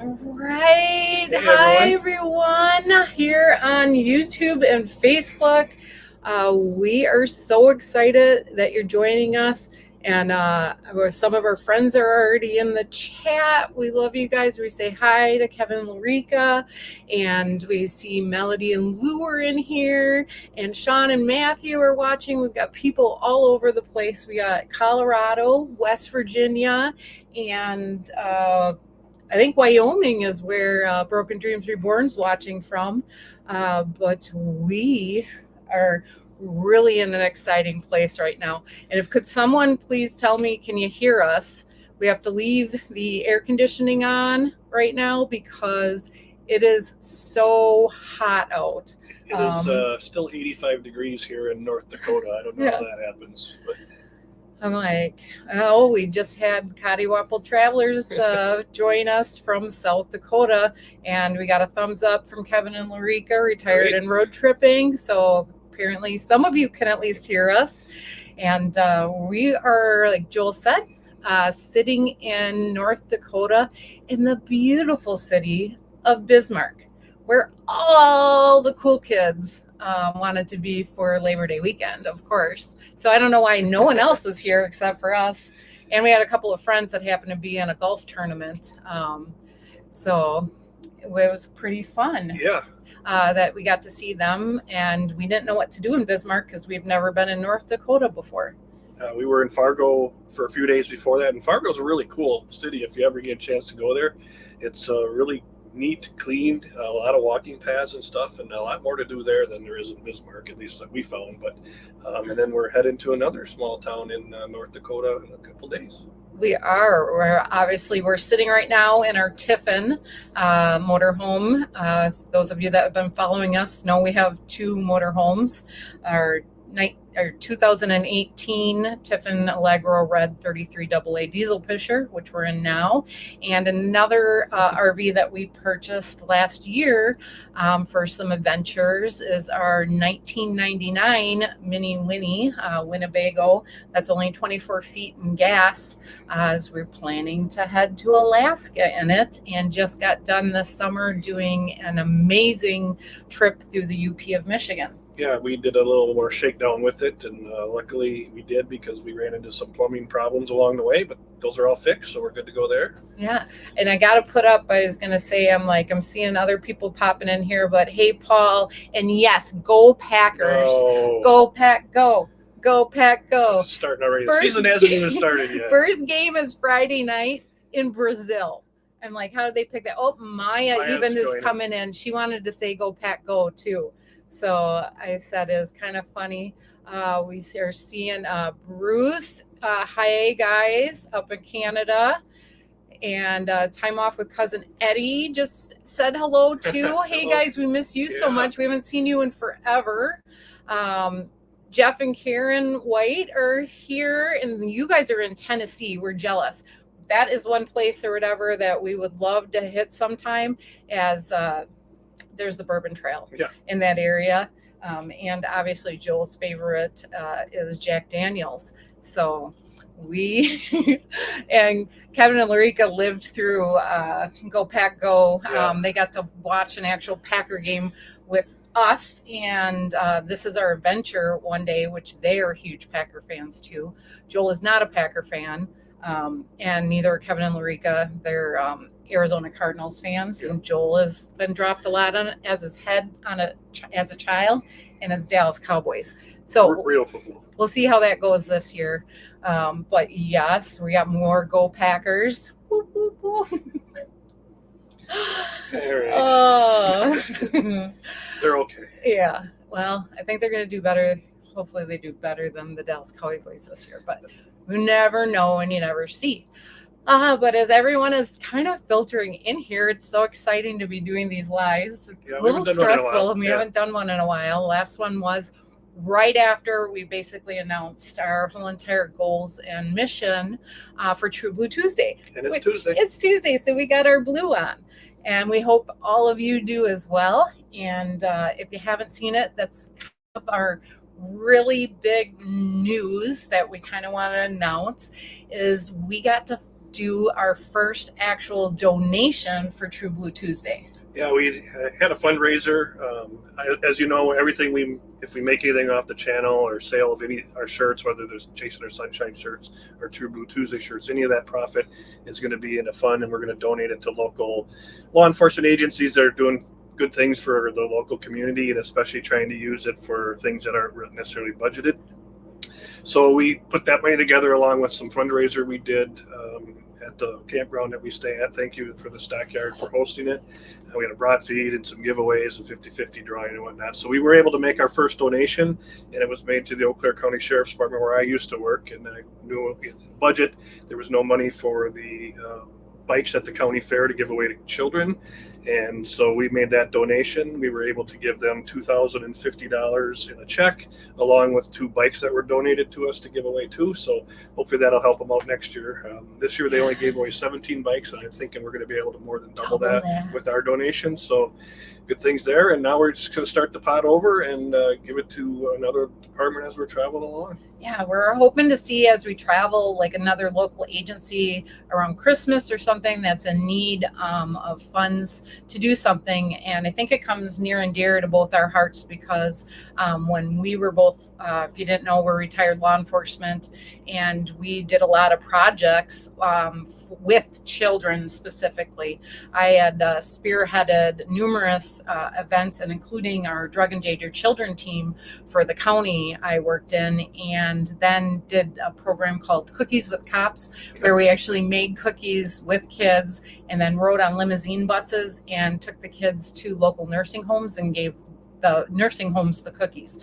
All right. Hey Hi, everyone. everyone, here on YouTube and Facebook. We are so excited that you're joining us. And some of our friends are already in the chat. We love you guys. We say hi to Kevin and Larica. And we see Melody and Lou are in here. And Sean and Matthew are watching. We've got people all over the place. We got Colorado, West Virginia, and I think Wyoming is where Broken Dreams Reborn's watching from. But we are really in an exciting place right now. And if could someone please tell me, can you hear us? We have to leave the air conditioning on right now because it is so hot out. It is still 85 degrees here in North Dakota. I don't know how that happens, but I'm like, oh, we just had Cottywappel Travelers join us from South Dakota, and we got a thumbs up from Kevin and Larica, retired and road tripping. So apparently some of you can at least hear us. And we are, like Joel said, sitting in North Dakota in the beautiful city of Bismarck, where all the cool kids wanted to be for Labor Day weekend, of course. So I don't know why no one else was here except for us. And we had a couple of friends that happened to be in a golf tournament. So it was pretty fun. Yeah. That we got to see them. And we didn't know what to do in Bismarck because we've never been in North Dakota before. We were in Fargo for a few days before that. And Fargo's a really cool city if you ever get a chance to go there. It's really neat, cleaned, a lot of walking paths and stuff, and a lot more to do there than there is in Bismarck, at least that we found. But and then we're heading to another small town in North Dakota in a couple days. We are. We're sitting right now in our Tiffin motorhome. Those of you that have been following us know we have two motorhomes. Our 2018 Tiffin Allegro Red 33 AA diesel pusher, which we're in now, and another RV that we purchased last year for some adventures is our 1999 Mini Winnie Winnebago. That's only 24 feet in gas, as we're planning to head to Alaska in it, and just got done this summer doing an amazing trip through the UP of Michigan. Yeah, we did a little more shakedown with it, and luckily we did because we ran into some plumbing problems along the way, but those are all fixed, so we're good to go there. Yeah, and I got to put up, I was going to say, I'm seeing other people popping in here, but hey, Paul, and yes, go Packers. Oh. Go Pack, go. Go Pack, go. It's starting already. The season hasn't even started yet. First game is Friday night in Brazil. I'm like, how did they pick that? Oh, Maya's even is coming in. She wanted to say go Pack, go too. So I said it was kind of funny. We are seeing Bruce. Hi, guys, up in Canada. And time off with cousin Eddie just said hello, too. Hey, guys, we miss you so much. We haven't seen you in forever. Jeff and Karen White are here, and you guys are in Tennessee. We're jealous. That is one place or whatever that we would love to hit sometime, as there's the Bourbon Trail in that area. And obviously Joel's favorite is Jack Daniels. So we and Kevin and Larica lived through Go Pack Go. They got to watch an actual Packer game with us, and this is our adventure one day, which they are huge Packer fans too. Joel is not a Packer fan, and neither are Kevin and Larica. They're Arizona Cardinals fans, and Joel has been dropped a lot on as his head as a child, and as Dallas Cowboys. So real football. We'll see how that goes this year. But yes, we got more Go Packers. Whoop, whoop, whoop. All right. They're okay. Yeah. Well, I think they're going to do better. Hopefully they do better than the Dallas Cowboys this year, but you never know and you never see. But as everyone is kind of filtering in here, it's so exciting to be doing these lives. It's a little stressful. We haven't done one in a while. Last one was right after we basically announced our whole entire goals and mission for True Blue Tuesday. And it's Tuesday. It's Tuesday, so we got our blue on. And we hope all of you do as well. And if you haven't seen it, that's kind of our really big news that we kind of want to announce is we got to do our first actual donation for True Blue Tuesday. Yeah, we had a fundraiser. As you know, if we make anything off the channel or sale of any our shirts, whether there's Jason or Sunshine shirts or True Blue Tuesday shirts, any of that profit is going to be in a fund, and we're going to donate it to local law enforcement agencies that are doing good things for the local community, and especially trying to use it for things that aren't necessarily budgeted. So we put that money together along with some fundraiser we did at the campground that we stay at. Thank you for the Stockyard for hosting it. We had a broad feed and some giveaways, a 50-50 drawing and whatnot. So we were able to make our first donation, and it was made to the Eau Claire County Sheriff's Department where I used to work. And I knew in the budget there was no money for the bikes at the county fair to give away to children. And so we made that donation. We were able to give them $2,050 in a check, along with 2 bikes that were donated to us to give away too. So hopefully that'll help them out next year. This year they only gave away 17 bikes, and I'm thinking we're going to be able to more than double that with our donation. So good things there. And now we're just going to start the pot over and give it to another department as we're traveling along. Yeah, we're hoping to see as we travel, like another local agency around Christmas or something that's in need of funds to do something. And I think it comes near and dear to both our hearts because when we were both, if you didn't know, we're retired law enforcement, and we did a lot of projects with children specifically. I had spearheaded numerous events, and including our drug endangered children team for the county I worked in, and then did a program called Cookies with Cops, where we actually made cookies with kids and then rode on limousine buses and took the kids to local nursing homes and gave the nursing homes the cookies.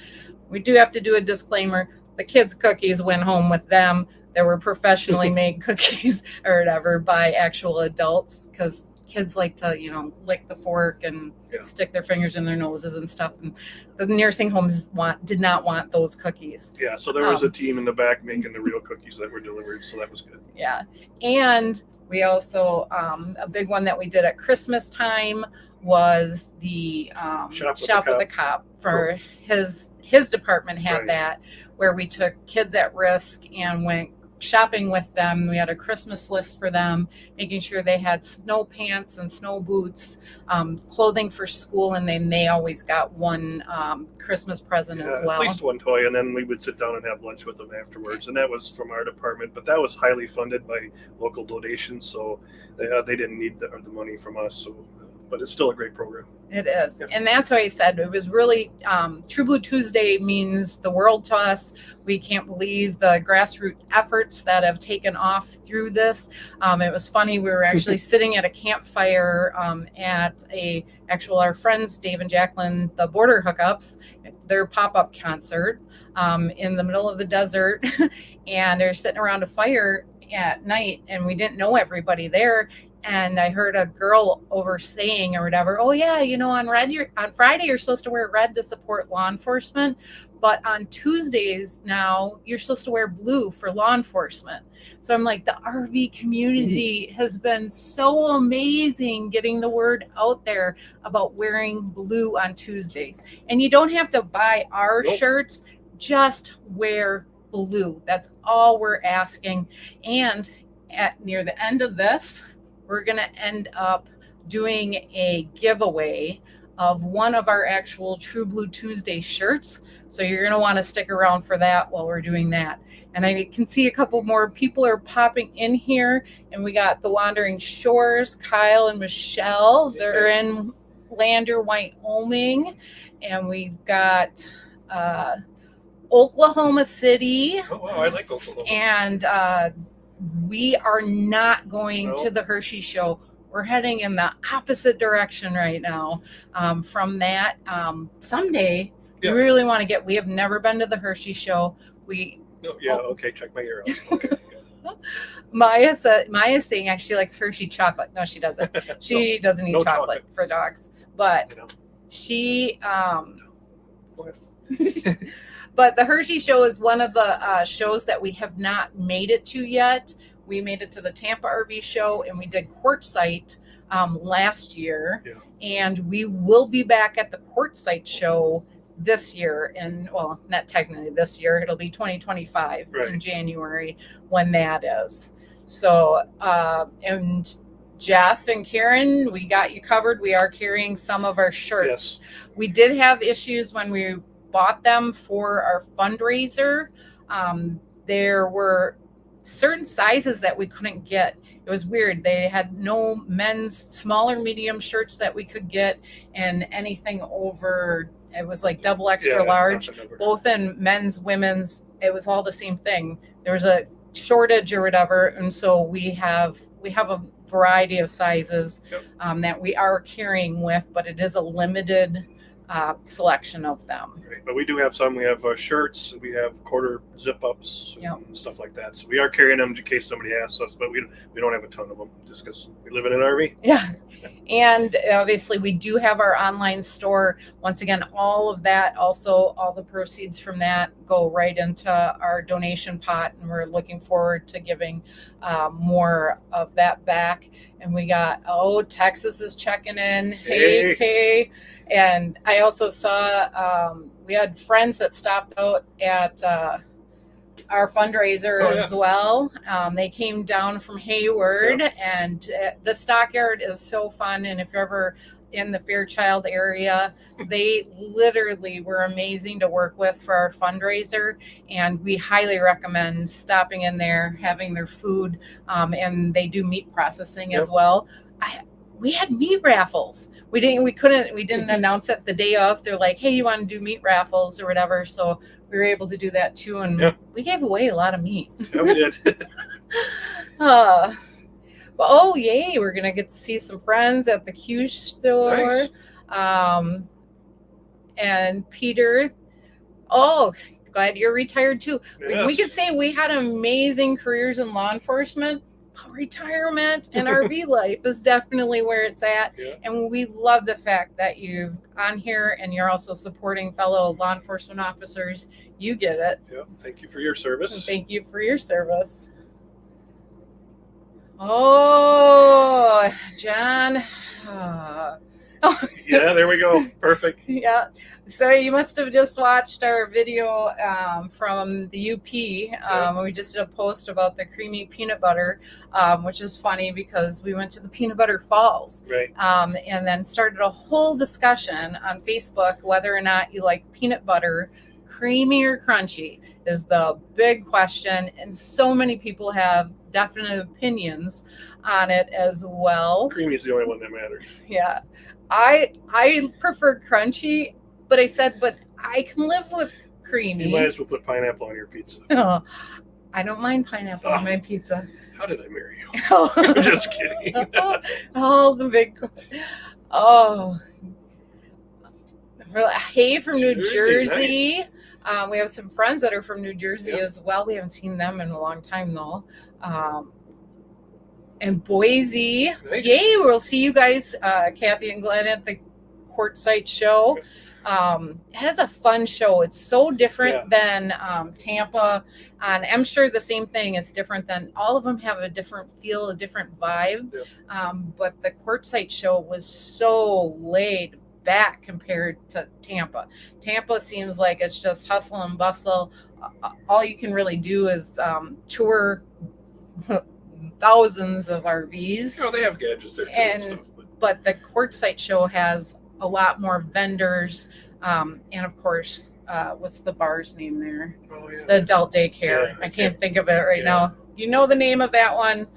We do have to do a disclaimer. The kids' cookies went home with them. There were professionally made cookies or whatever by actual adults, because kids like to, lick the fork and stick their fingers in their noses and stuff. And the nursing homes did not want those cookies. Yeah, so there was a team in the back making the real cookies that were delivered, so that was good. Yeah, and we also, a big one that we did at Christmas time was the Shop with a Cop for his department had that, where we took kids at risk and went shopping with them. We had a Christmas list for them, making sure they had snow pants and snow boots, clothing for school, and then they always got one Christmas present as well. At least one toy, and then we would sit down and have lunch with them afterwards. And that was from our department, but that was highly funded by local donations, so they didn't need the money from us. So, but it's still a great program. It is. Yeah. And that's why I said it was really, True Blue Tuesday means the world to us. We can't believe the grassroots efforts that have taken off through this. It was funny. We were actually sitting at a campfire at our friends, Dave and Jacqueline, the Border Hookups, their pop-up concert in the middle of the desert. And they're sitting around a fire at night, and we didn't know everybody there. And I heard a girl over saying or whatever, oh yeah, on Friday you're supposed to wear red to support law enforcement, but on Tuesdays now you're supposed to wear blue for law enforcement. So I'm like, the RV community has been so amazing getting the word out there about wearing blue on Tuesdays. And you don't have to buy our shirts, just wear blue. That's all we're asking. And near the end of this, we're going to end up doing a giveaway of one of our actual True Blue Tuesday shirts. So you're going to want to stick around for that while we're doing that. And I can see a couple more people are popping in here. And we got the Wandering Shores, Kyle and Michelle. They're in Lander, Wyoming. And we've got Oklahoma City. Oh, wow, I like Oklahoma. And we are not going to the Hershey show. We're heading in the opposite direction right now from that. Someday, we really want to we have never been to the Hershey show. Okay, check my ear out. Okay. Maya's saying actually likes Hershey chocolate. No, she doesn't. She doesn't eat chocolate for dogs. But she... But the Hershey show is one of the shows that we have not made it to yet. We made it to the Tampa RV show, and we did Quartzsite last year. Yeah. And we will be back at the Quartzsite show this year. And, well, not technically this year. It'll be 2025 in January when that is. So, and Jeff and Karen, we got you covered. We are carrying some of our shirts. Yes. We did have issues when we bought them for our fundraiser. There were certain sizes that we couldn't get. It was weird. They had no men's smaller medium shirts that we could get, and anything over, it was like double extra large, both in men's, women's. It was all the same thing. There was a shortage or whatever, and so we have a variety of sizes that we are carrying with, but it is a limited selection of them. Right. But we do have some. We have shirts. We have quarter zip ups and stuff like that. So we are carrying them in case somebody asks us, but we don't have a ton of them just because we live in an RV. Yeah. And obviously we do have our online store. Once again, all of that, also all the proceeds from that go right into our donation pot. And we're looking forward to giving more of that back. And we got, Texas is checking in. Hey, Kay. And I also saw we had friends that stopped out at our fundraiser as well. They came down from Hayward, and the stockyard is so fun. And if you're ever in the Fairchild area, they literally were amazing to work with for our fundraiser. And we highly recommend stopping in there, having their food, and they do meat processing as well. We had meat raffles. We didn't announce it the day of. They're like, hey, you want to do meat raffles or whatever? So we were able to do that too. And we gave away a lot of meat. Yeah, we did. Yay. We're going to get to see some friends at the Q store. Nice. And Peter, glad you're retired too. Yes. We could say we had amazing careers in law enforcement. Retirement and RV life is definitely where it's at. And we love the fact that you've on here and you're also supporting fellow law enforcement officers. You get it. Thank you for your service. And thank you for your service. John. Yeah, there we go. Perfect. Yeah. So you must have just watched our video from the UP. We just did a post about the creamy peanut butter, which is funny because we went to the Peanut Butter Falls. Right. And then started a whole discussion on Facebook whether or not you like peanut butter, creamy or crunchy, is the big question. And so many people have definite opinions on it as well. Creamy is the only one that matters. Yeah. I prefer crunchy. But I said, I can live with creamy. You might as well put pineapple on your pizza. I don't mind pineapple on my pizza. How did I marry you? I'm just kidding. The big. Hey, from New Jersey. Nice. We have some friends that are from New Jersey as well. We haven't seen them in a long time, though. And Boise. Nice. Yay, we'll see you guys, Kathy and Glenn, at the Quartzsite show. It has a fun show. It's so different than Tampa, and I'm sure the same thing is different than all of them have a different feel, a different vibe. But the Quartzsite show was so laid back compared to Tampa. Tampa seems like it's just hustle and bustle. All you can really do is tour thousands of RVs. They have gadgets there too and stuff. But the Quartzsite show has a lot more vendors, and of course, what's the bar's name there? The adult daycare. I can't think of it right now. You know the name of that one?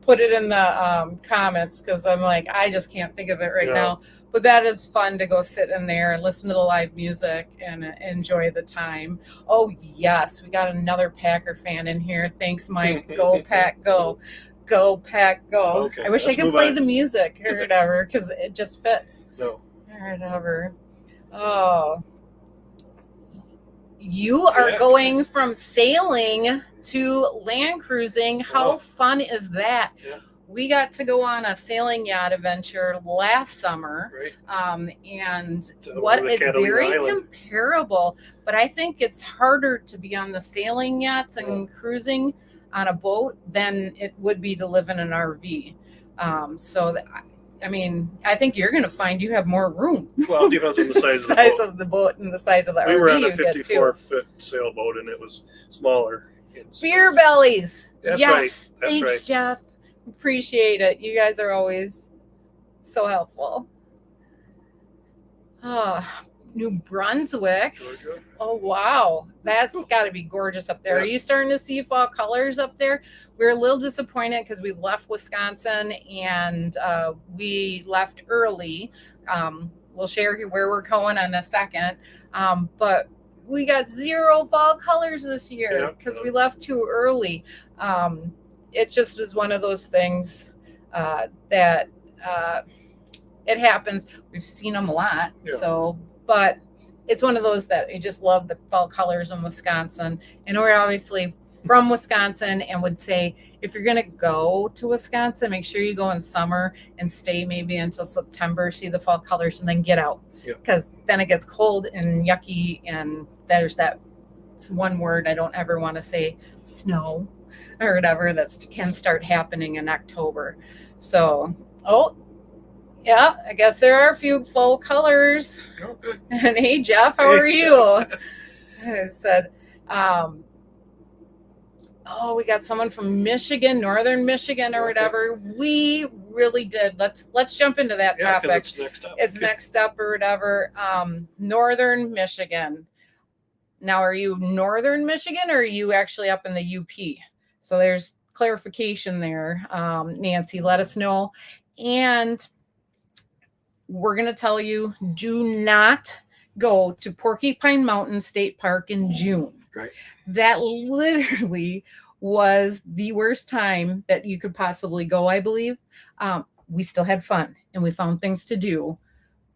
Put it in the comments, because I'm like, I just can't think of it right now. But that is fun to go sit in there and listen to the live music and enjoy the time. Oh yes, we got another Packer fan in here. Thanks, Mike. Go Pack, go. Go Pack, go. Okay, I wish I could play the music or whatever, because it just fits. No. Or whatever. You are going from sailing to land cruising. How fun is that? We got to go on a sailing yacht adventure last summer. And it's very comparable, but I think it's harder to be on the sailing yachts and cruising on a boat than it would be to live in an RV. I think you're going to find you have more room. Well, it depends on the size of the boat and the size of the RV. We were on a 54-foot sailboat, and it was smaller. Beer bellies. That's yes. right. That's Thanks, right. Jeff. Appreciate it. You guys are always so helpful. New Brunswick. Georgia. Oh, wow. That's got to be gorgeous up there. Yeah. Are you starting to see fall colors up there? We were a little disappointed because we left Wisconsin and we left early. We'll share where we're going in a second. But we got 0 fall colors this year because we left too early. It just was one of those things that it happens. We've seen them a lot. So, but it's one of those that I just love the fall colors in Wisconsin. And we're obviously from Wisconsin and would say, if you're going to go to Wisconsin, make sure you go in summer and stay maybe until September, see the fall colors, and then get out. Because then it gets cold and yucky. And there's that one word I don't ever want to say, snow or whatever, that can start happening in October. So, yeah, I guess there are a few fall colors. Oh, good. And hey, Jeff, how are you? I said, we got someone from Michigan, Northern Michigan or whatever. We really did. Let's jump into that topic. It's next up. It's next up or whatever. Northern Michigan. Now, are you Northern Michigan or are you actually up in the UP? So there's clarification there. Nancy, let us know. And we're going to tell you, do not go to Porcupine Mountain State Park in June. Right. That literally was the worst time that you could possibly go, I believe. We still had fun and we found things to do,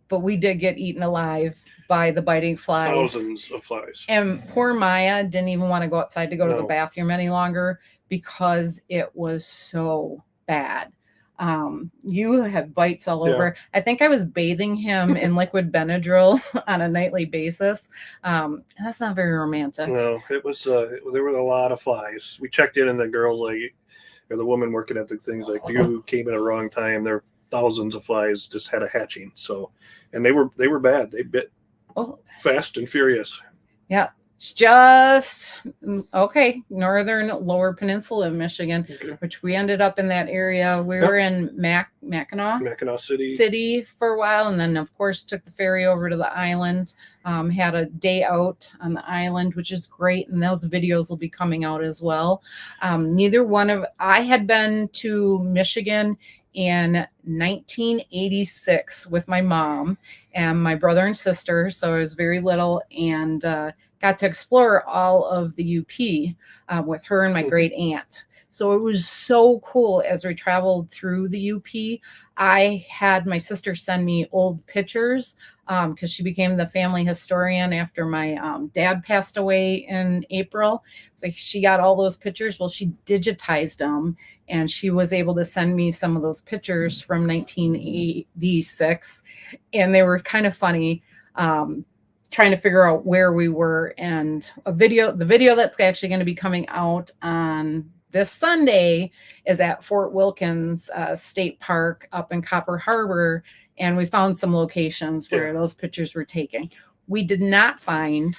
but we did get eaten alive by the biting flies. Thousands of flies. And poor Maya didn't even want to go outside to go to the bathroom any longer because it was so bad. You have bites all over. I think I was bathing him in liquid Benadryl on a nightly basis. That's not very romantic. No, it was, there were a lot of flies. We checked in and the girls or the woman working at the things you came at a wrong time. There were thousands of flies just had a hatching. So, and they were bad. They bit fast and furious. Yeah. It's just, northern lower peninsula of Michigan, which we ended up in that area. We were in Mackinac City for a while. And then, of course, took the ferry over to the island, had a day out on the island, which is great. And those videos will be coming out as well. I had been to Michigan in 1986 with my mom and my brother and sister. So I was very little and got to explore all of the UP with her and my great aunt. So it was so cool as we traveled through the UP. I had my sister send me old pictures because she became the family historian after my dad passed away in April. So she got all those pictures. Well, she digitized them and she was able to send me some of those pictures from 1986. And they were kind of funny. Trying to figure out where we were, and the video that's actually going to be coming out on this Sunday is at Fort Wilkins State Park up in Copper Harbor. And we found some locations where those pictures were taken. We did not find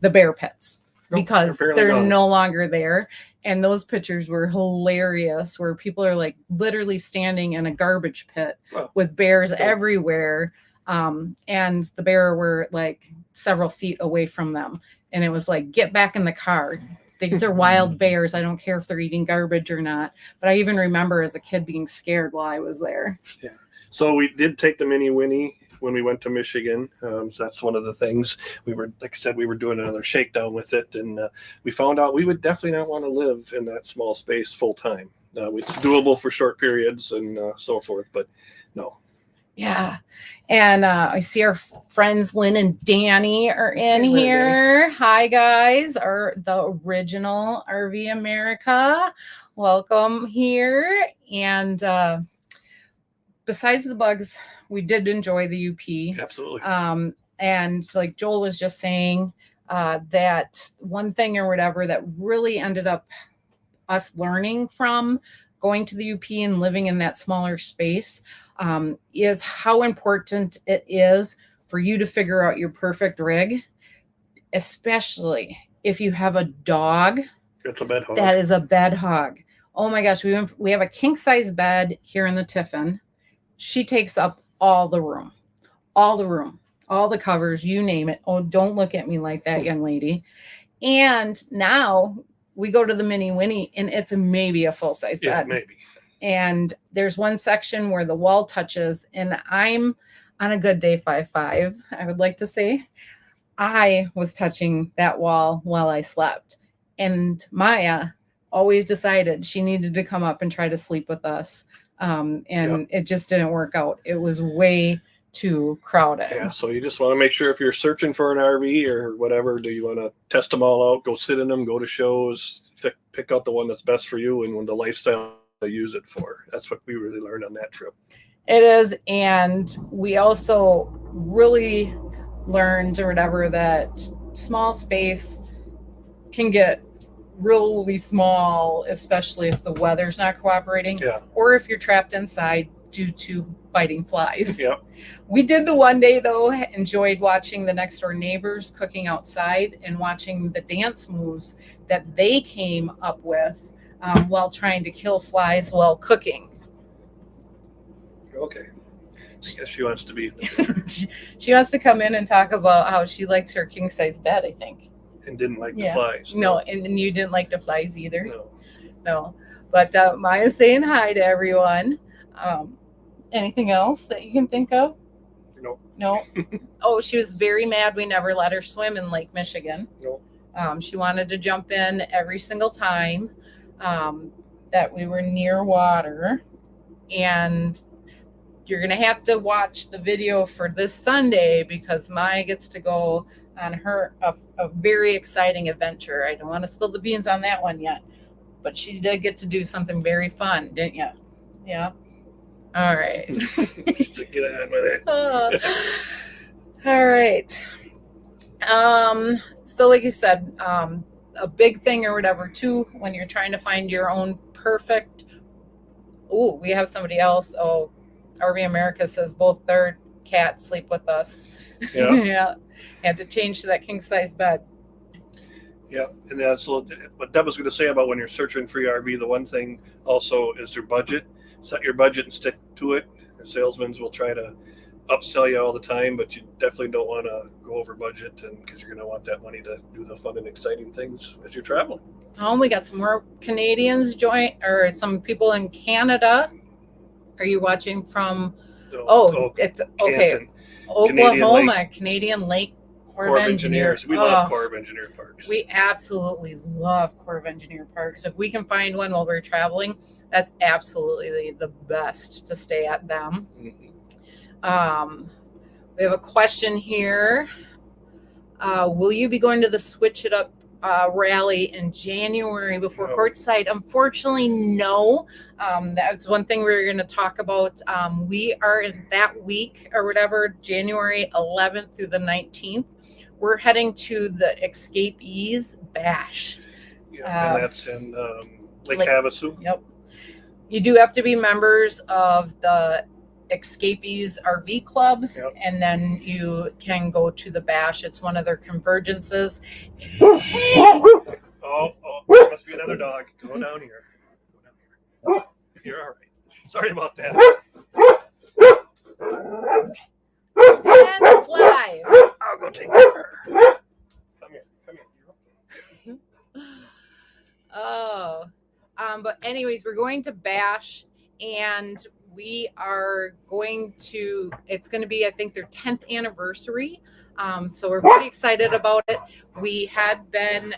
the bear pits because they're no longer there. And those pictures were hilarious where people are like literally standing in a garbage pit with bears everywhere. And the bear were like several feet away from them. And it was like, get back in the car. These are wild bears. I don't care if they're eating garbage or not. But I even remember as a kid being scared while I was there. Yeah. So we did take the Mini Winnie when we went to Michigan. So that's one of the things we were, like I said, we were doing another shakedown with it. And we found out we would definitely not want to live in that small space full time. It's doable for short periods and so forth, but no. Yeah. And I see our friends Lynn and Danny are in here. Hi, guys. The original RV America. Welcome here. And besides the bugs, we did enjoy the UP. Absolutely. And like Joel was just saying, that one thing or whatever that really ended up us learning from going to the UP and living in that smaller space is how important it is for you to figure out your perfect rig, especially if you have a dog It's a bed hog. That is a bed hog. Oh my gosh, we have a king size bed here in the Tiffin. She takes up all the room, all the covers, you name it. Oh, don't look at me like that, young lady. And now we go to the mini Winnie, and it's maybe a full size bed. Yeah, maybe. And there's one section where the wall touches, and I'm on a good day 5'5", I would like to say. I was touching that wall while I slept. And Maya always decided she needed to come up and try to sleep with us. It just didn't work out. It was way too crowded. Yeah, so you just want to make sure if you're searching for an RV or whatever, do you want to test them all out, go sit in them, go to shows, pick out the one that's best for you and the lifestyle to use it for. That's what we really learned on that trip. It is. And we also really learned or whatever that small space can get really small, especially if the weather's not cooperating, or if you're trapped inside due to biting flies. Yeah. We did the one day though, enjoyed watching the next door neighbors cooking outside and watching the dance moves that they came up with while trying to kill flies while cooking. Okay. I guess she wants to be in the picture. She wants to come in and talk about how she likes her king size bed, I think. And didn't like the flies. No, and you didn't like the flies either. No. But Maya's saying hi to everyone. Anything else that you can think of? No. Oh, she was very mad we never let her swim in Lake Michigan. No. She wanted to jump in every single time that we were near water. And you're going to have to watch the video for this Sunday because Maya gets to go on a very exciting adventure. I don't want to spill the beans on that one yet, but she did get to do something very fun, didn't you? Yeah. All right. Get ahead with it. All right. So like you said, a big thing or whatever too, when you're trying to find your own perfect. Oh, we have somebody else. Oh, RV America says both their cats sleep with us. Yeah. Yeah. Had to change to that king size bed. Yeah, and that's what Deb was going to say about when you're searching for your RV. The one thing also is your budget. Set your budget and stick to it. The salesmen will try to upsell you all the time, but you definitely don't want to go over budget, and because you're going to want that money to do the fun and exciting things as you're traveling. Oh, we got some more Canadians join, or some people in Canada. Are you watching from? It's okay. Canton, Oklahoma, Canadian Lake Corps of Engineers. We love Corps of Engineer parks. We absolutely love Corps of Engineer parks. If we can find one while we're traveling, that's absolutely the best to stay at them. Mm-hmm. We have a question here. Will you be going to the Switch It Up rally in January before courtside? Unfortunately, no. That's one thing we were going to talk about. We are in that week or whatever, January 11th through the 19th. We're heading to the Escapees Bash. Yeah, and that's in Lake Havasu. Yep. You do have to be members of the Escapees RV Club, and then you can go to the Bash. It's one of their convergences. Oh, there must be another dog. Go down here. You're all right. Sorry about that. And it's live. I'll go take care of her. Come here. Oh, but anyways, we're going to Bash, and we are going to, it's going to be, I think, their 10th anniversary. So we're pretty excited about it. We had been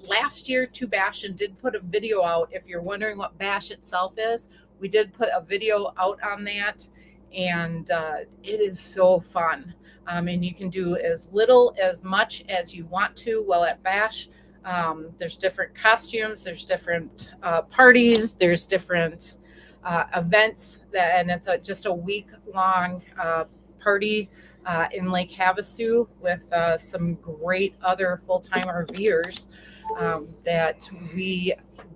last year to Bash and did put a video out. If you're wondering what Bash itself is, we did put a video out on that, and it is so fun. And you can do as little as much as you want to while at Bash. There's different costumes, there's different parties, there's different events, and it's just a week-long party in Lake Havasu with some great other full-time RVers that we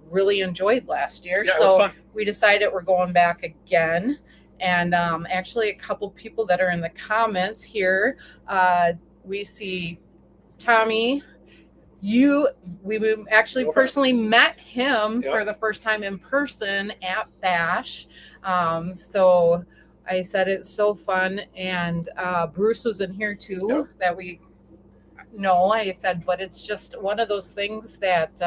really enjoyed last year. Yeah, so we decided we're going back again. And actually a couple people that are in the comments here, we see Tommy we actually personally met him Yep. for the first time in person at Bash. So I said it's so fun, and Bruce was in here too. Yep. That we know. I said, but it's just one of those things that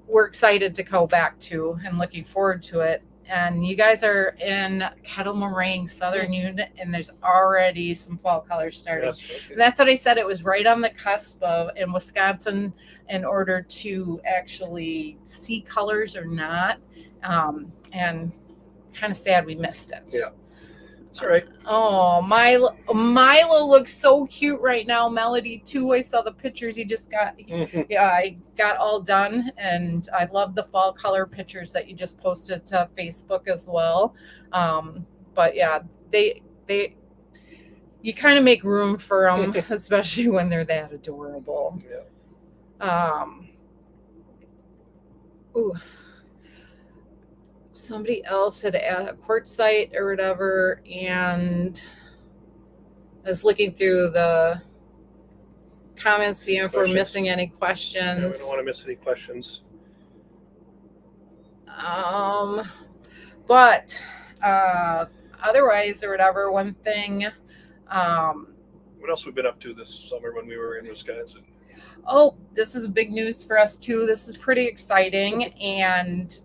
we're excited to go back to and looking forward to it. And you guys are in Kettle Moraine, Southern Unit, and there's already some fall colors starting. Yes, okay. That's what I said. It was right on the cusp of in Wisconsin in order to actually see colors or not. And kind of sad we missed it. Yeah. It's all right. Oh, Milo looks so cute right now. Melody too. I saw the pictures he just got. Yeah, I got all done, and I love the fall color pictures that you just posted to Facebook as well. But yeah, they you kind of make room for them, especially when they're that adorable. Yeah. Ooh. Somebody else had a quartzite or whatever, and I was looking through the comments, seeing if we're missing any questions. Yeah, we don't want to miss any questions. But otherwise or whatever, one thing. What else we've been up to this summer when we were in Wisconsin? Oh, this is big news for us too. This is pretty exciting, and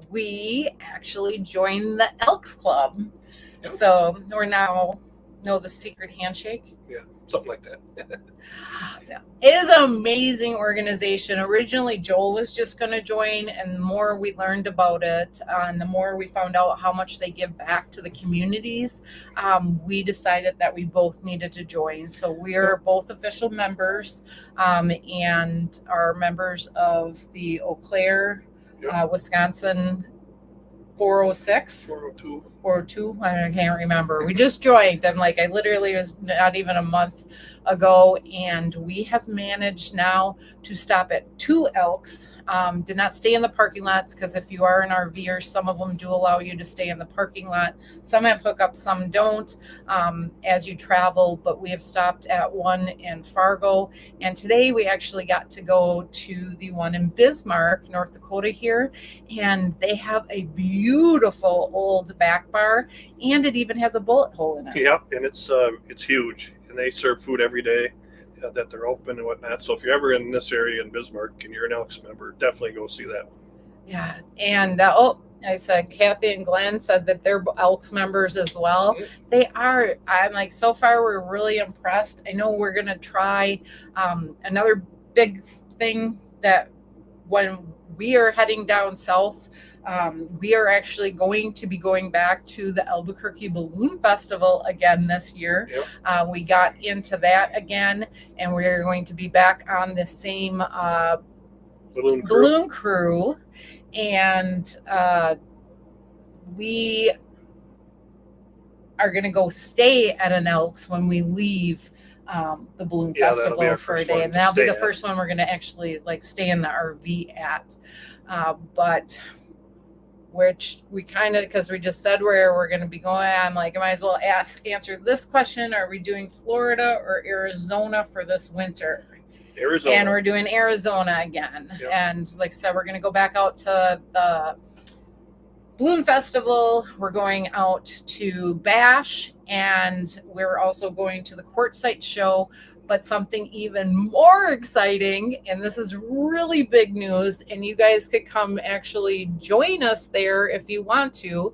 we actually joined the Elks Club. Yep. So we're now know the secret handshake. Yeah, something like that. It is an amazing organization. Originally, Joel was just going to join, and the more we learned about it, and the more we found out how much they give back to the communities, we decided that we both needed to join. So we are both official members, and are members of the Eau Claire, Wisconsin 406, 402. I can't remember. We just joined. I literally was not even a month ago, and we have managed now to stop at 2 elks. Did not stay in the parking lots, because if you are an RVer, some of them do allow you to stay in the parking lot. Some have hookups, some don't, as you travel, but we have stopped at one in Fargo, and today we actually got to go to the one in Bismarck, North Dakota here, and they have a beautiful old back bar, and it even has a bullet hole in it. Yep, and it's huge, and they serve food every day that they're open and whatnot. So if you're ever in this area in Bismarck and you're an Elks member, definitely go see that one. Yeah, and I said Kathy and Glenn said that they're Elks members as well. Mm-hmm. They are. I'm like, so far we're really impressed. I know we're gonna try another big thing that when we are heading down south. We are actually going to be going back to the Albuquerque Balloon Festival again this year. Yep. We got into that again, and we're going to be back on the same balloon crew. And we are going to go stay at an Elks when we leave the Balloon Festival for a day. And that'll be the first one we're going to actually stay in the RV at. But which we kind of, because we just said where we're going to be going, I'm like, I might as well answer this question. Are we doing Florida or Arizona for this winter? Arizona. And we're doing Arizona again. Yep. And like I said, we're going to go back out to the Balloon Festival. We're going out to Bash, and we're also going to the Quartzite show. But something even more exciting, and this is really big news, and you guys could come actually join us there if you want to.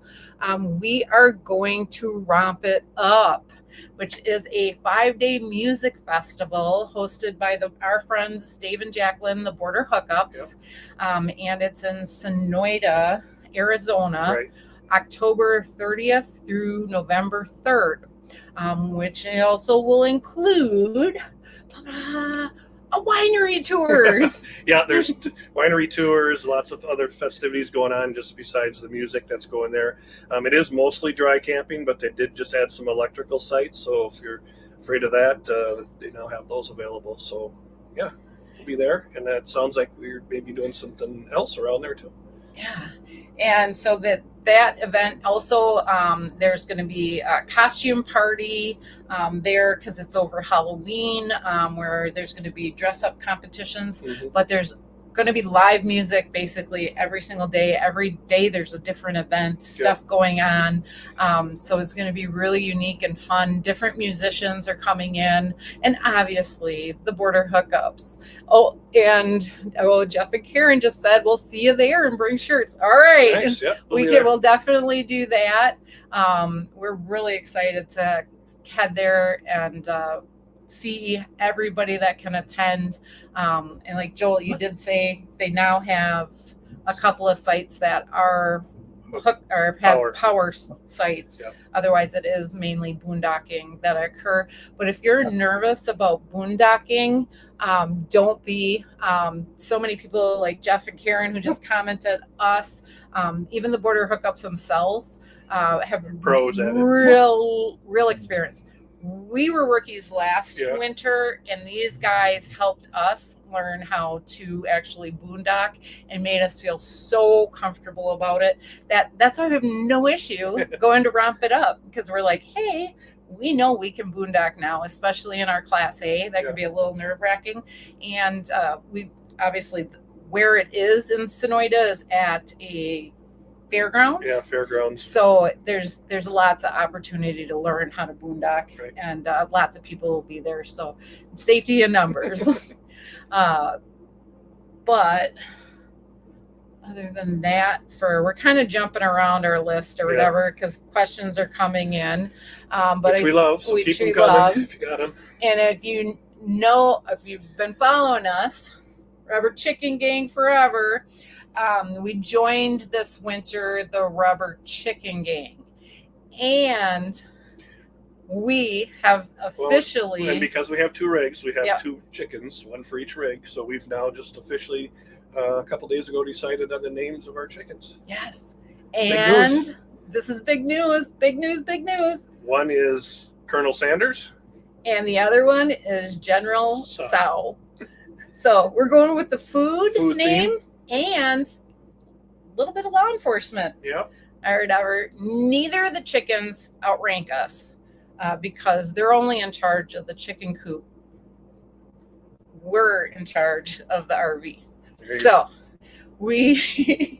We are going to Romp It Up, which is a 5-day music festival hosted by our friends Dave and Jacqueline, the Border Hookups. Yep. And it's in Sonoyta, Arizona, right. October 30th through November 3rd. Which also will include a winery tour. Yeah, there's winery tours, lots of other festivities going on just besides the music that's going there. It is mostly dry camping, but they did just add some electrical sites. So if you're afraid of that, they now have those available. So yeah, we'll be there. And that sounds like we're maybe doing something else around there too. Yeah. And so that event also, there's going to be a costume party there because it's over Halloween, where there's going to be dress up competitions, but there's going to be live music basically every single day. Every day there's a different event, stuff going on. So it's going to be really unique and fun. Different musicians are coming in, and obviously the border hookups. Oh, and Jeff and Karen just said we'll see you there and bring shirts. All right, nice. Yep, we'll definitely do that. We're really excited to head there and see everybody that can attend. And like Joel, you did say they now have a couple of sites that are have power sites. Yep. Otherwise, it is mainly boondocking that occur. But if you're nervous about boondocking, don't be. So many people like Jeff and Karen who just commented us, even the border hookups themselves have pros at real experience. We were rookies last winter, and these guys helped us learn how to actually boondock and made us feel so comfortable about it. That's why we have no issue going to Romp It Up, because we're like, hey, we know we can boondock now, especially in our Class A. That could be a little nerve-wracking. And we obviously, where it is in Sonoyta is at a fairgrounds. Yeah, fairgrounds. So there's lots of opportunity to learn how to boondock, and lots of people will be there. So safety in numbers. But other than that, we're kind of jumping around our list or whatever because questions are coming in. But which we love, so keep them coming if you got them. And if you've been following us, Rubber Chicken Gang forever. We joined this winter the Rubber Chicken Gang, and we have officially, and because we have 2 rigs, we have 2 chickens, 1 for each rig. So we've now just officially a couple days ago decided on the names of our chickens. Yes, and this is big news. One is Colonel Sanders, and the other one is General Sow. So we're going with the food name. Theme. And a little bit of law enforcement. Yep. Neither of the chickens outrank us because they're only in charge of the chicken coop. We're in charge of the RV. So we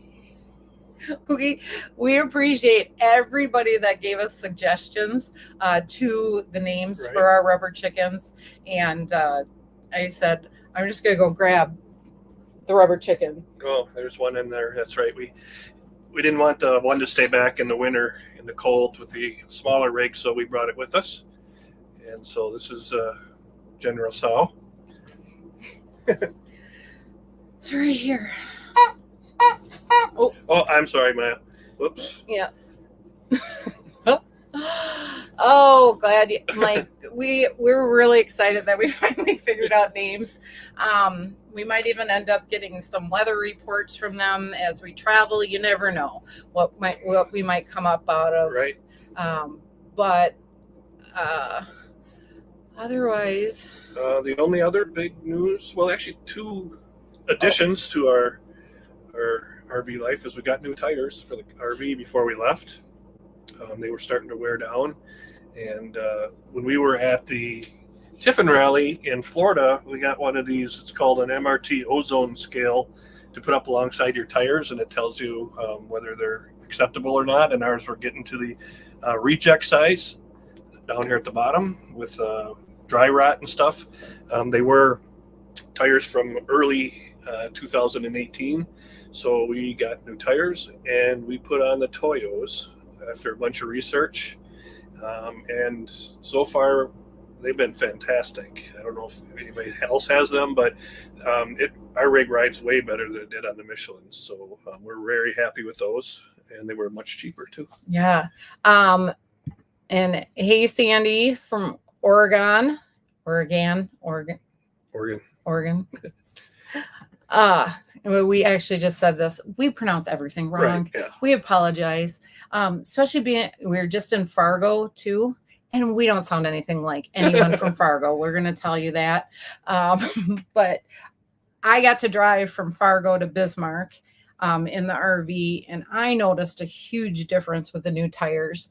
we appreciate everybody that gave us suggestions to the names for our rubber chickens. And I said, I'm just going to go grab the rubber chicken. Oh, there's one in there. That's right. We didn't want the one to stay back in the winter in the cold with the smaller rig, so we brought it with us. And so this is General Sow. It's right here. Oh, I'm sorry, Matt. Whoops. Yeah. Oh, glad we're really excited that we finally figured out names. We might even end up getting some weather reports from them as we travel. You never know what we might come up out of. Right. But otherwise, the only other big news, well, actually 2 additions to our RV life is we got new tires for the RV before we left. They were starting to wear down. And when we were at the Tiffin Rally in Florida, we got one of these. It's called an MRT ozone scale to put up alongside your tires, and it tells you whether they're acceptable or not. And ours were getting to the reject size down here at the bottom with dry rot and stuff. They were tires from early 2018. So we got new tires, and we put on the Toyos after a bunch of research. And so far, they've been fantastic. I don't know if anybody else has them, but our rig rides way better than it did on the Michelin. So we're very happy with those, and they were much cheaper too. Yeah. And hey, Sandy from Oregon. We actually just said this. We pronounce everything wrong. Right, yeah. We apologize. Especially we're just in Fargo too, and we don't sound anything like anyone from Fargo. We're going to tell you that. But I got to drive from Fargo to Bismarck. in the RV, and I noticed a huge difference with the new tires.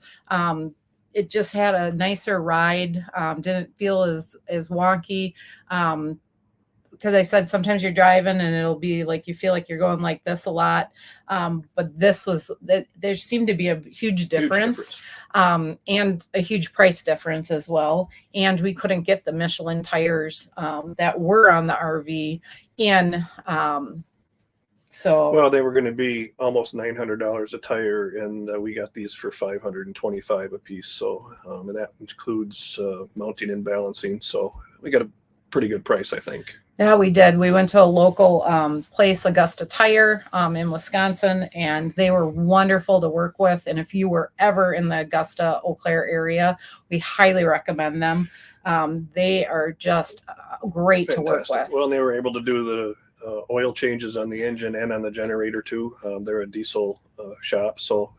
It just had a nicer ride. Didn't feel as wonky. Because I said sometimes you're driving and it'll be like you feel like you're going like this a lot. But there seemed to be a huge difference. And a huge price difference as well. And we couldn't get the Michelin tires that were on the RV in. Well, they were going to be almost $900 a tire, and we got these for $525 a piece. So, and that includes mounting and balancing. So we got a pretty good price, I think. Yeah, we did. We went to a local place, Augusta Tire, in Wisconsin, and they were wonderful to work with. And if you were ever in the Augusta, Eau Claire area, we highly recommend them. They are just great to work with. Well, and they were able to do the oil changes on the engine and on the generator too. They're a diesel shop, so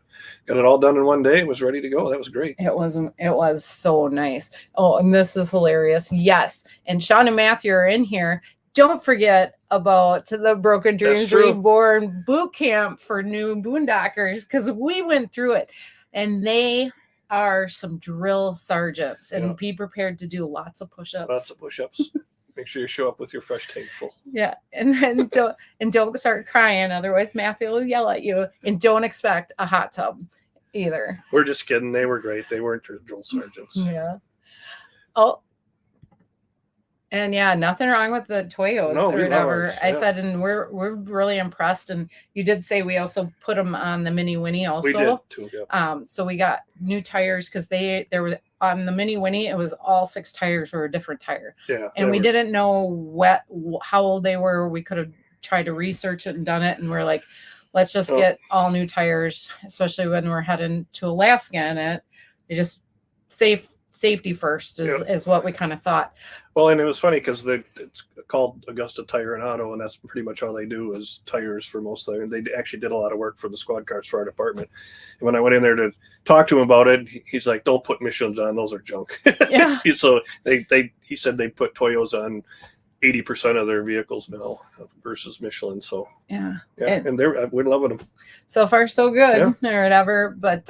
got it all done in one day. It was ready to go. That was great. It was so nice. Oh, and this is hilarious. Yes. And Sean and Matthew are in here. Don't forget about the Broken Dreams Reborn boot camp for new boondockers, because we went through it, and they are some drill sergeants, and be prepared to do lots of push-ups. Lots of push-ups. Make sure you show up with your fresh tank full. Yeah, and then don't start crying, otherwise Matthew will yell at you. And don't expect a hot tub either. We're just kidding. They were great. They weren't drill sergeants. Yeah. Oh. And yeah, nothing wrong with the Toyos or whatever. I said, and we're really impressed. And you did say we also put them on the Mini Winnie also. We did too. Yeah. So we got new tires because there was on the Mini Winnie, it was all 6 tires were a different tire. Yeah. And we didn't know how old they were. We could have tried to research it and done it, and we're like, let's just get all new tires, especially when we're heading to Alaska. And it just safety first is what we kind of thought. Well, and it was funny because it's called Augusta Tire and Auto, and that's pretty much all they do is tires for most of them. They actually did a lot of work for the squad cars for our department. And when I went in there to talk to him about it, he's like, "Don't put Michelins on; those are junk." Yeah. So he said they put Toyos on 80% of their vehicles now versus Michelin. So yeah, and we're loving them. So far, so good, or whatever. But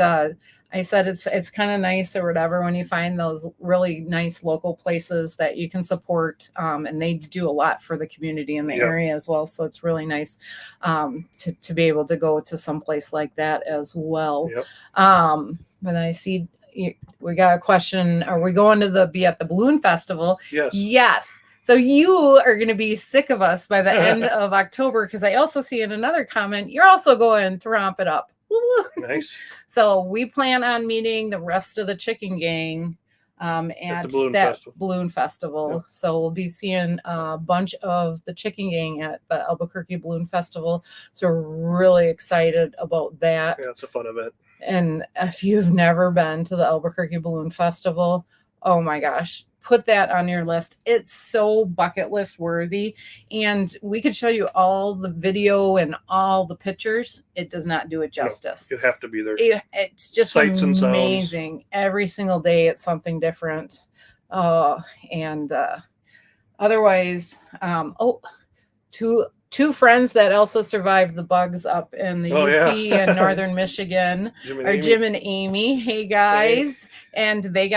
I said it's kind of nice or whatever when you find those really nice local places that you can support, and they do a lot for the community in the area as well. So it's really nice to be able to go to some place like that as well. Yep. But I see we got a question: are we going to be at the Balloon Festival? Yes. Yes. So you are going to be sick of us by the end of October, because I also see in another comment you're also going to romp it up. Nice. So we plan on meeting the rest of the chicken gang at that balloon festival. Yep. So we'll be seeing a bunch of the chicken gang at the Albuquerque Balloon Festival. So we're really excited about that. Yeah, it's a fun event. And if you've never been to the Albuquerque Balloon Festival, oh my gosh, put that on your list. It's so bucket list worthy, and we could show you all the video and all the pictures. It does not do it justice. You have to be there. It's just sights amazing. And sounds. Every single day it's something different. And otherwise, two friends that also survived the bugs up in the UP in northern Michigan Jim and Amy. Hey guys. Hey. And they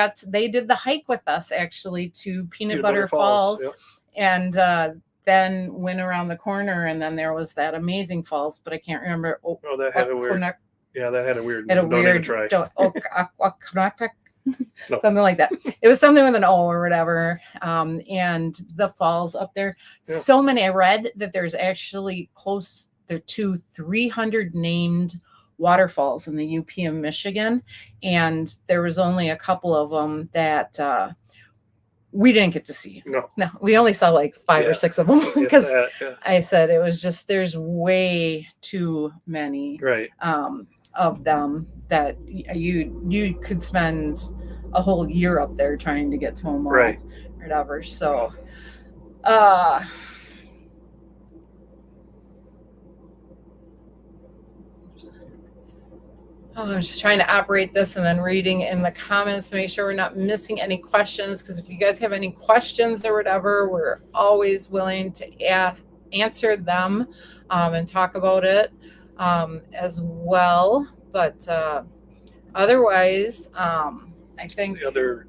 did the hike with us actually to Peanut Butter Falls. Yep. And then went around the corner, and then there was that amazing falls, but I can't remember. That had a weird. That had a weird. Don't even try. No. Something like that. It was something with an O or whatever. And the falls up there, so many. I read that there's actually close to 300 named waterfalls in the UP of Michigan, and there was only a couple of them that we didn't get to see. No, we only saw like 5 or 6 of them, because I said it was just there's way too many of them that you could spend a whole year up there trying to get to them all, or whatever. So I'm just trying to operate this and then reading in the comments to make sure we're not missing any questions, because if you guys have any questions or whatever, we're always willing to answer them and talk about it as well. But otherwise, I think The other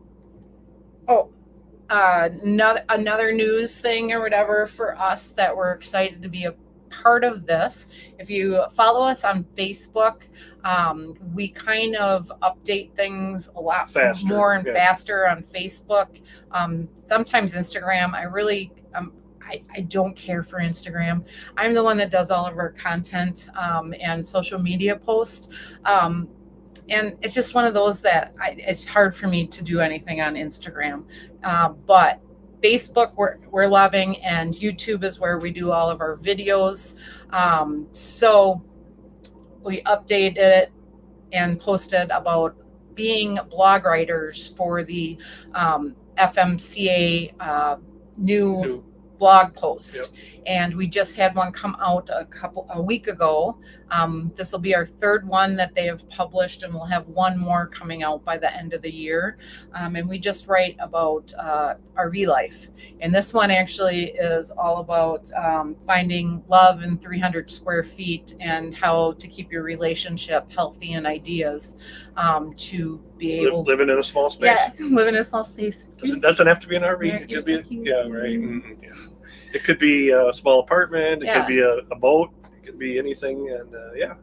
another news thing or whatever for us that we're excited to be a part of this. If you follow us on Facebook, we kind of update things a lot faster, more and faster on Facebook. Sometimes Instagram. I don't care for Instagram. I'm the one that does all of our content and social media posts. And it's just one of those that it's hard for me to do anything on Instagram. But Facebook, we're loving, and YouTube is where we do all of our videos. So we updated it and posted about being blog writers for the FMCA new blog post. Yep. And we just had one come out a week ago. This will be our third one that they have published, and we'll have one more coming out by the end of the year. And we just write about RV life. And this one actually is all about finding love in 300 square feet and how to keep your relationship healthy, and ideas to be able living in a small space. Yeah, living in a small space. It doesn't have to be an RV. It could be, yeah, right. Mm-hmm. Yeah. It could be a small apartment. It could be a boat. It could be anything. And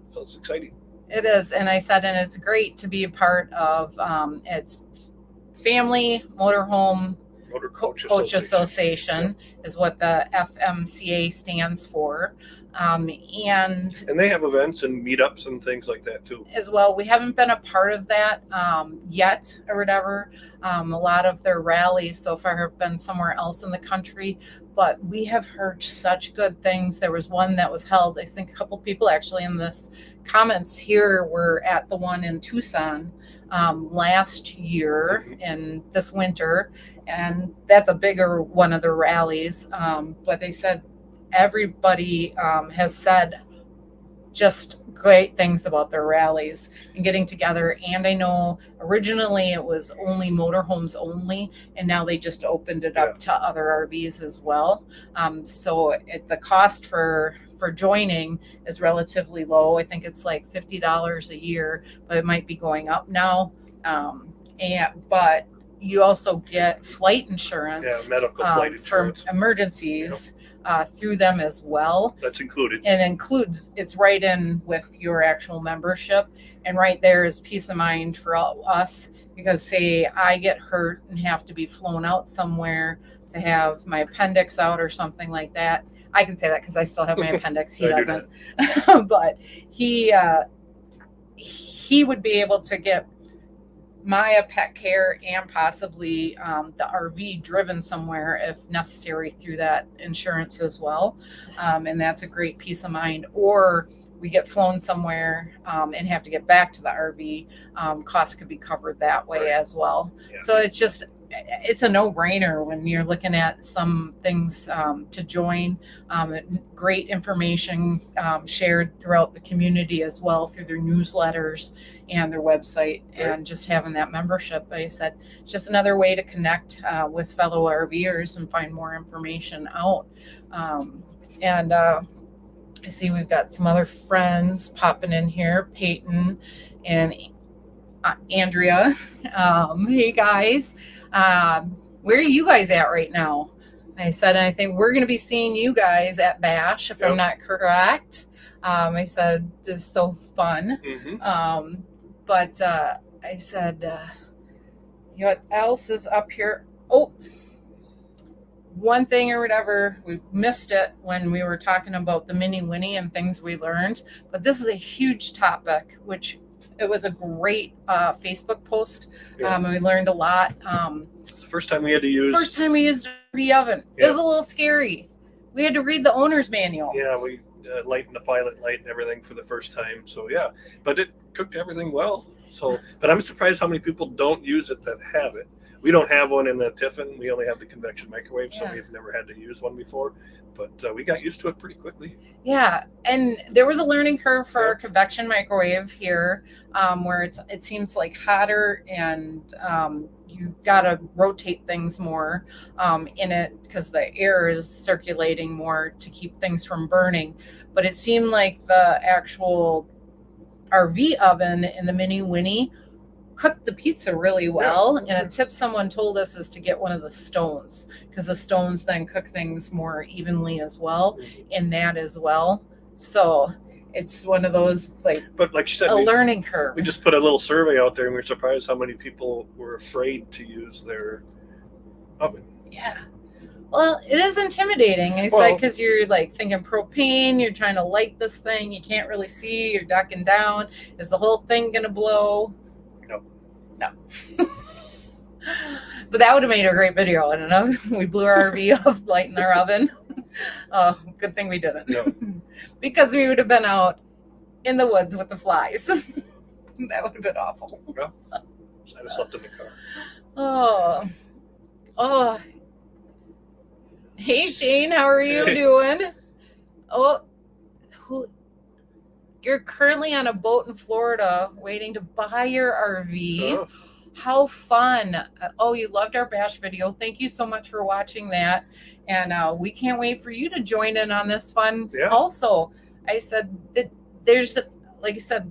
so it's exciting. It is. And I said, and it's great to be a part of it's Family Motorhome Motor Coach Association is what the FMCA stands for. And they have events and meetups and things like that too. As well. We haven't been a part of that yet or whatever. A lot of their rallies so far have been somewhere else in the country, but we have heard such good things. There was one that was held, I think a couple people actually in this comments here were at the one in Tucson last year and this winter, and that's a bigger one of the rallies. But they said everybody has said just great things about their rallies and getting together. And I know originally it was only motorhomes only, and now they just opened it up to other RVs as well. So the cost for joining is relatively low. I think it's like $50 a year, but it might be going up now. But you also get flight insurance, medical flight insurance for emergencies. Through them as well. That's included. And it's right in with your actual membership. And right there is peace of mind for all us, because say I get hurt and have to be flown out somewhere to have my appendix out or something like that. I can say that because I still have my appendix. He doesn't. But he would be able to get Maya pet care and possibly the RV driven somewhere if necessary through that insurance as well. And that's a great peace of mind. Or we get flown somewhere and have to get back to the RV, costs could be covered that way as well. Yeah. So it's a no-brainer when you're looking at some things to join. Great information shared throughout the community as well through their newsletters and their website, and just having that membership. Like I said, it's just another way to connect with fellow RVers and find more information out. I see we've got some other friends popping in here, Peyton and Andrea. Hey guys. Where are you guys at right now? I said, and I think we're going to be seeing you guys at Bash, if I'm not correct. I said, this is so fun. But I said, you know what else is up here? Oh, one thing or whatever, we missed it when we were talking about the Mini Winnie and things we learned. But this is a huge topic, which it was a great Facebook post. And we learned a lot. First time we used the oven. It was a little scary. We had to read the owner's manual. Yeah, we lightened the pilot light and everything for the first time. So but it cooked everything well. So, but I'm surprised how many people don't use it that have it. We don't have one in the Tiffin. We only have the convection microwave, so Yeah. we've never had to use one before. But we got used to it pretty quickly. Yeah, and there was a learning curve for our convection microwave here, where it seems like hotter, and you gotta rotate things more in it because the air is circulating more to keep things from burning. But it seemed like the actual RV oven in the Mini Winnie cooked the pizza really well, and a tip someone told us is to get one of the stones, because the stones then cook things more evenly as well in that as well. So it's one of those, but like you said, a learning curve. We just put a little survey out there, and we were surprised how many people were afraid to use their oven. Yeah. Well, it is intimidating. I said, because you're like thinking propane, you're trying to light this thing, you can't really see, you're ducking down. Is the whole thing gonna blow? No. But that would have made a great video. I don't know. We blew our RV up lighting our oven. Oh, good thing we didn't. No. Because we would have been out in the woods with the flies. That would have been awful. No. I just slept in the car. Oh. Hey, Shane, how are you doing? You're currently on a boat in Florida waiting to buy your RV. Oh. How fun. Oh, you loved our bash video. Thank you so much for watching that. And we can't wait for you to join in on this fun. Yeah. Also, I said that there's, like I said,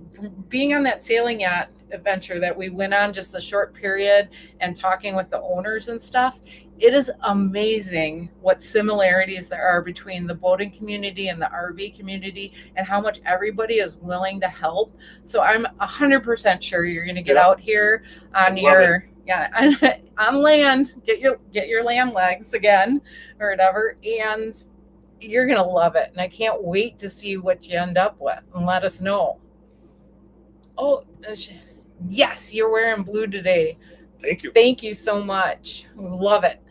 being on that sailing yacht adventure that we went on just a short period and talking with the owners and stuff, it is amazing what similarities there are between the boating community and the RV community, and how much everybody is willing to help. So I'm 100% sure you're going to get out here on on land, get your land legs again or whatever, and you're going to love it. And I can't wait to see what you end up with, and let us know. Oh, yes, you're wearing blue today. Thank you. Thank you so much. Love it.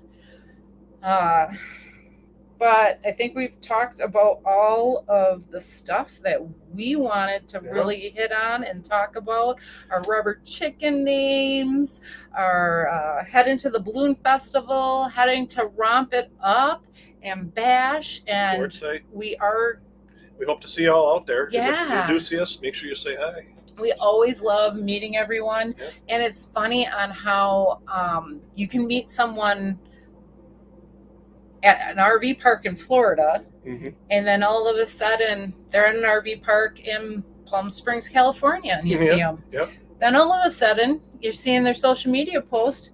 But I think we've talked about all of the stuff that we wanted to really hit on and talk about. Our rubber chicken names, our heading to the Balloon Festival, heading to Romp It Up and Bash. And we hope to see you all out there. Yeah. If you do see us, make sure you say hi. We always love meeting everyone. Yeah. And it's funny on how you can meet someone at an RV park in Florida, and then all of a sudden they're in an RV park in Palm Springs, California, and you see them. Yep. Then all of a sudden you're seeing their social media post.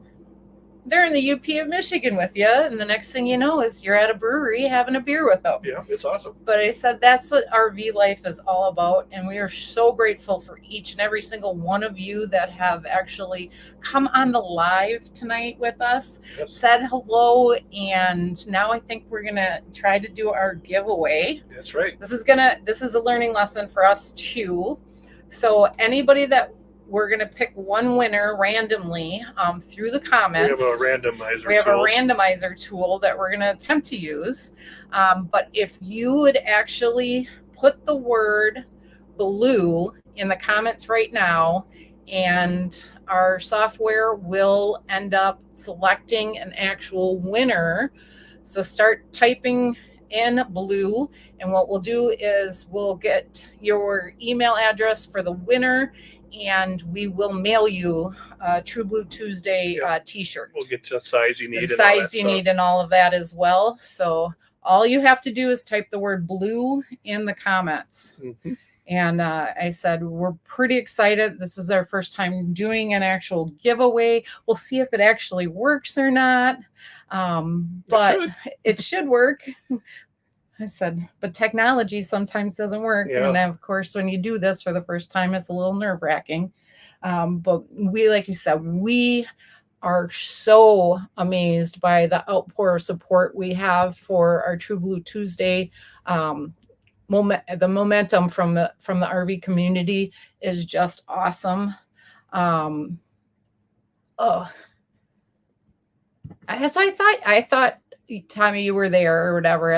They're in the UP of Michigan with you, and the next thing you know is you're at a brewery having a beer with them. Yeah, it's awesome. But I said that's what RV life is all about, and we are so grateful for each and every single one of you that have actually come on the live tonight with us, said hello, and now I think we're gonna try to do our giveaway. That's right. This is a learning lesson for us too. So anybody that we're going to pick one winner randomly through the comments. We have a randomizer tool that we're going to attempt to use. But if you would actually put the word blue in the comments right now, and our software will end up selecting an actual winner. So start typing in blue, and what we'll do is we'll get your email address for the winner, and we will mail you a True Blue Tuesday t-shirt. We'll get the size you need. And all of that as well. So all you have to do is type the word blue in the comments. Mm-hmm. And I said, we're pretty excited. This is our first time doing an actual giveaway. We'll see if it actually works or not. But it should work. I said, but technology sometimes doesn't work. Yeah. And of course, when you do this for the first time, it's a little nerve-wracking. But we, like you said, we are so amazed by the outpour of support we have for our True Blue Tuesday. The momentum from the RV community is just awesome. That's what I thought. Tommy, you were there or whatever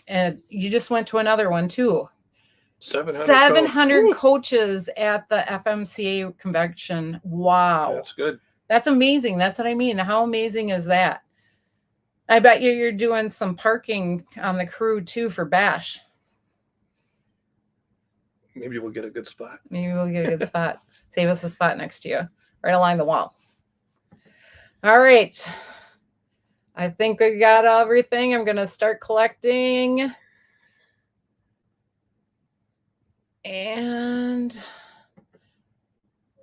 and you just went to another one too. 700 coaches at the FMCA convention. Wow. That's good. That's amazing. That's what I mean. How amazing is that? I bet you're doing some parking on the crew too for Bash. Maybe we'll get a good spot. Maybe we'll get a good spot. Save us a spot next to you, right along the wall. All right. I think we got everything. I'm going to start collecting. And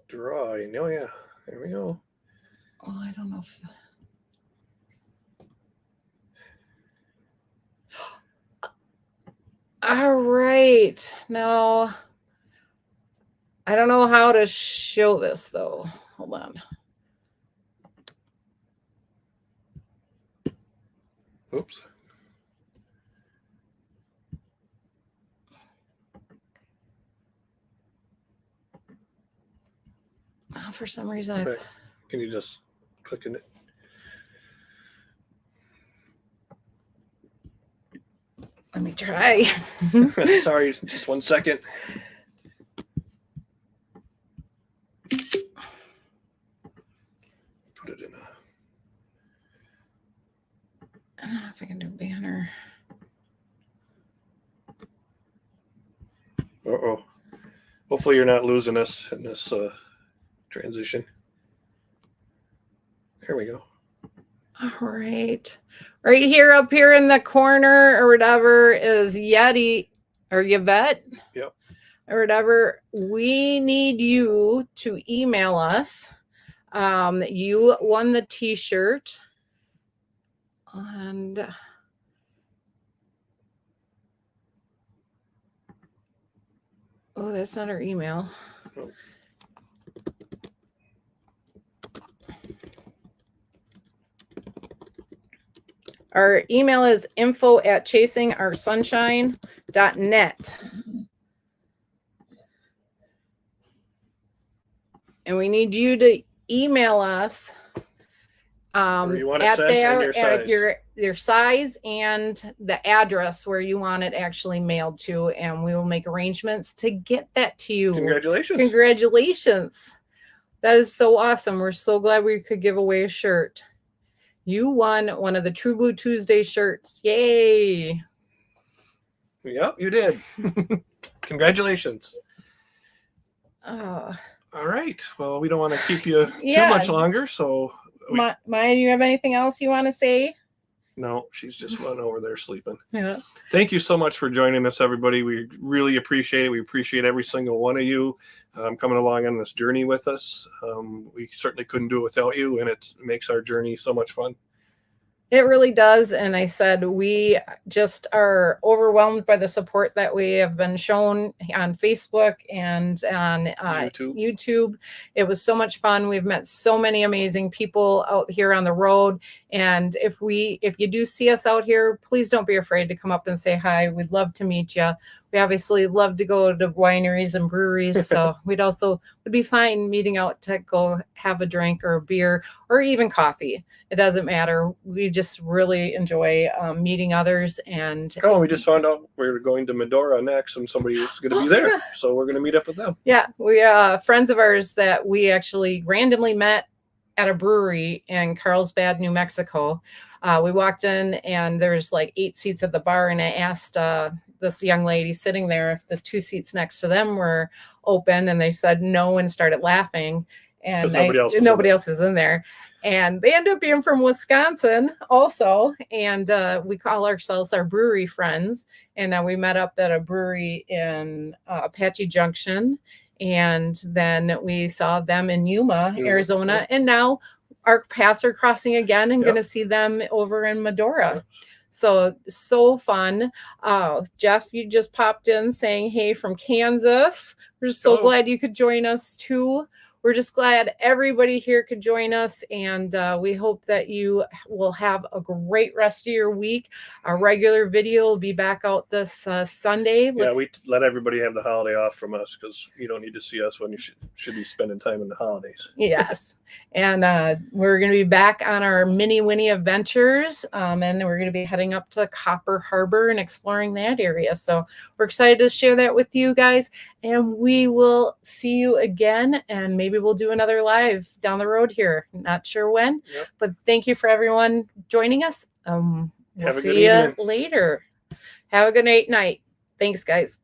drawing. Oh, yeah. There we go. Oh, I don't know if... All right. Now, I don't know how to show this, though. Hold on. Oops. Oh, for some reason, can you just click in it? Let me try. Sorry, just 1 second. Put it in a... I don't know if I can do a banner. Uh-oh. Hopefully you're not losing us in this transition. There we go. All right. Right here, up here in the corner or whatever is Yeti or Yvette. Yep. Or whatever. We need you to email us. You won the t-shirt. And oh, that's not our email. Oh. Our email is info@chasingoursunshine.net. And we need you to email us at your size and the address where you want it actually mailed to, and we will make arrangements to get that to you. Congratulations. Congratulations. That is so awesome. We're so glad we could give away a shirt. You won one of the True Blue Tuesday shirts. Yay. Yep, you did. Congratulations. All right. Well, we don't want to keep you too much longer. So, Maya, do you have anything else you want to say? No, she's just run over there sleeping. Yeah. Thank you so much for joining us, everybody. We really appreciate it. We appreciate every single one of you coming along on this journey with us. We certainly couldn't do it without you, and it makes our journey so much fun. It really does. And I said, we just are overwhelmed by the support that we have been shown on Facebook and on YouTube. It was so much fun. We've met so many amazing people out here on the road. And if you do see us out here, please don't be afraid to come up and say hi. We'd love to meet you. We obviously love to go to wineries and breweries. So would be fine meeting out to go have a drink or a beer or even coffee. It doesn't matter. We just really enjoy meeting others. And we just found out we're going to Medora next, and somebody is going to be there. So we're going to meet up with them. Yeah, we friends of ours that we actually randomly met at a brewery in Carlsbad, New Mexico. We walked in and there's like 8 seats at the bar, and I asked this young lady sitting there if the 2 seats next to them were open, and they said no and started laughing. And nobody else is in there. And they end up being from Wisconsin also. And we call ourselves our brewery friends. And we met up at a brewery in Apache Junction. And then we saw them in Yuma, Arizona. Yep. And now our paths are crossing again, and going to see them over in Medora. Yep. So fun. Jeff, you just popped in saying, hey, from Kansas. We're so glad you could join us too. We're just glad everybody here could join us, and we hope that you will have a great rest of your week. Our regular video will be back out this Sunday. Yeah, we let everybody have the holiday off from us because you don't need to see us when you should be spending time in the holidays. Yes, and we're going to be back on our mini Winnie adventures, and we're going to be heading up to Copper Harbor and exploring that area. So we're we're excited to share that with you guys. And we will see you again. And maybe we'll do another live down the road here. Not sure when, but thank you for everyone joining us. We'll see you later. Have a good night. Thanks, guys.